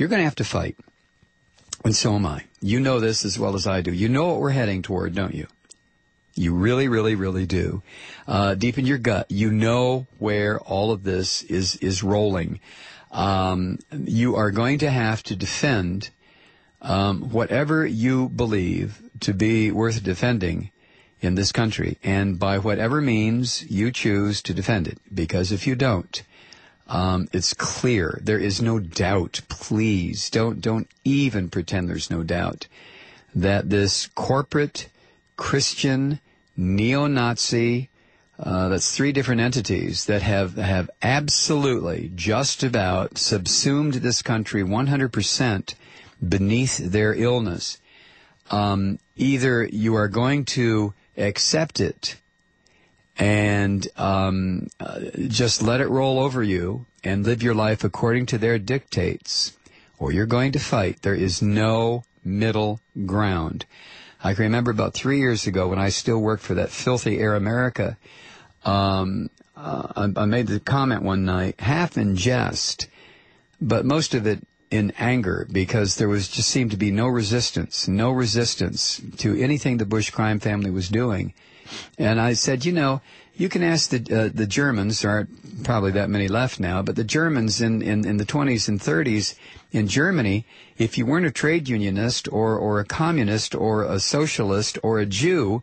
you're going to have to fight. And so am I. You know this as well as I do. You know what we're heading toward, don't you? You really, really, really do. Deep in your gut, you know where all of this is rolling. You are going to have to defend whatever you believe to be worth defending in this country, and by whatever means you choose to defend it. Because if you don't, it's clear. There is no doubt. Please don't even pretend there's no doubt that this corporate Christian neo-Nazi, that's three different entities that have absolutely just about subsumed this country 100% beneath their illness. Either you are going to accept it and just let it roll over you and live your life according to their dictates, or you're going to fight. There is no middle ground. I can remember about 3 years ago when I still worked for that filthy Air America, I made the comment one night, half in jest, but most of it in anger, because there was just seemed to be no resistance to anything the Bush crime family was doing. And I said, you know, you can ask the Germans, there aren't probably that many left now, but the Germans in the 20s and 30s in Germany, if you weren't a trade unionist or a communist or a socialist or a Jew,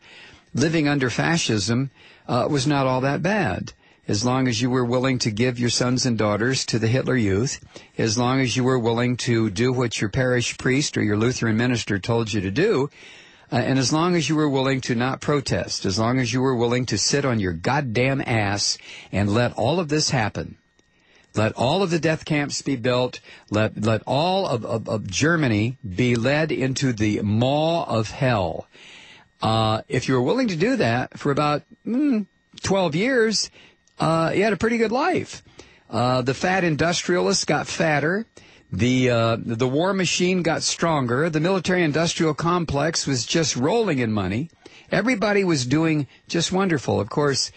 living under fascism was not all that bad. As long as you were willing to give your sons and daughters to the Hitler Youth, as long as you were willing to do what your parish priest or your Lutheran minister told you to do, and as long as you were willing to not protest, as long as you were willing to sit on your goddamn ass and let all of this happen, let all of the death camps be built, let all of Germany be led into the maw of hell. If you were willing to do that for about 12 years, you had a pretty good life. The fat industrialists got fatter. The war machine got stronger. The military-industrial complex was just rolling in money. Everybody was doing just wonderful. Of course,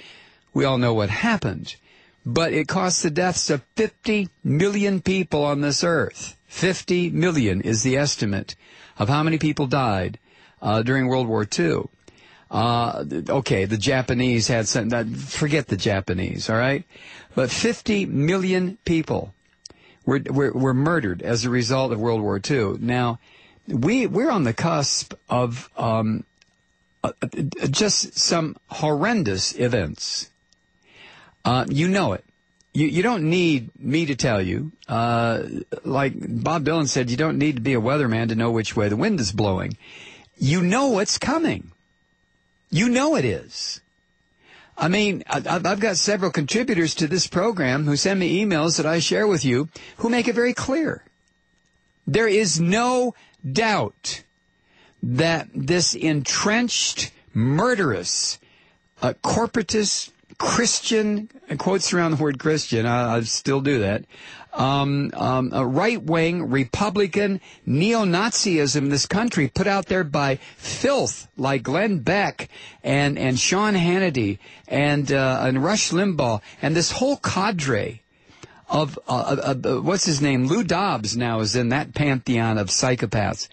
we all know what happened. But it cost the deaths of 50 million people on this earth. 50 million is the estimate of how many people died during World War II. Okay, the Japanese had some, forget the Japanese, all right? But 50 million people were murdered as a result of World War II. Now, we're on the cusp of just some horrendous events. You know it. You don't need me to tell you. Like Bob Dylan said, you don't need to be a weatherman to know which way the wind is blowing. You know what's coming. You know it is. I mean, I've got several contributors to this program who send me emails that I share with you who make it very clear. There is no doubt that this entrenched, murderous, corporatist, Christian, quotes around the word Christian, I still do that, a right-wing Republican neo-Nazism in this country put out there by filth like Glenn Beck and Sean Hannity and Rush Limbaugh and this whole cadre of what's his name? Lou Dobbs now is in that pantheon of psychopaths.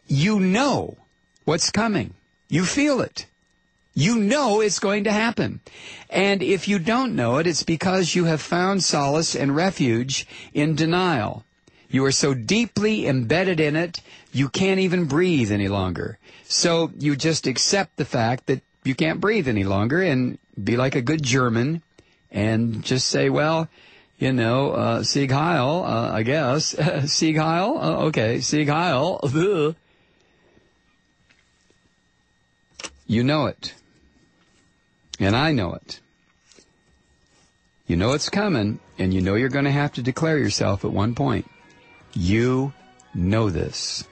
You know what's coming. You feel it. You know it's going to happen. And if you don't know it, it's because you have found solace and refuge in denial. You are so deeply embedded in it, you can't even breathe any longer. So you just accept the fact that you can't breathe any longer and be like a good German and just say, well, you know, Sieg Heil, I guess. Sieg Heil? Okay, Sieg Heil. You know it. And I know it. You know it's coming, and you know you're going to have to declare yourself at one point. You know this.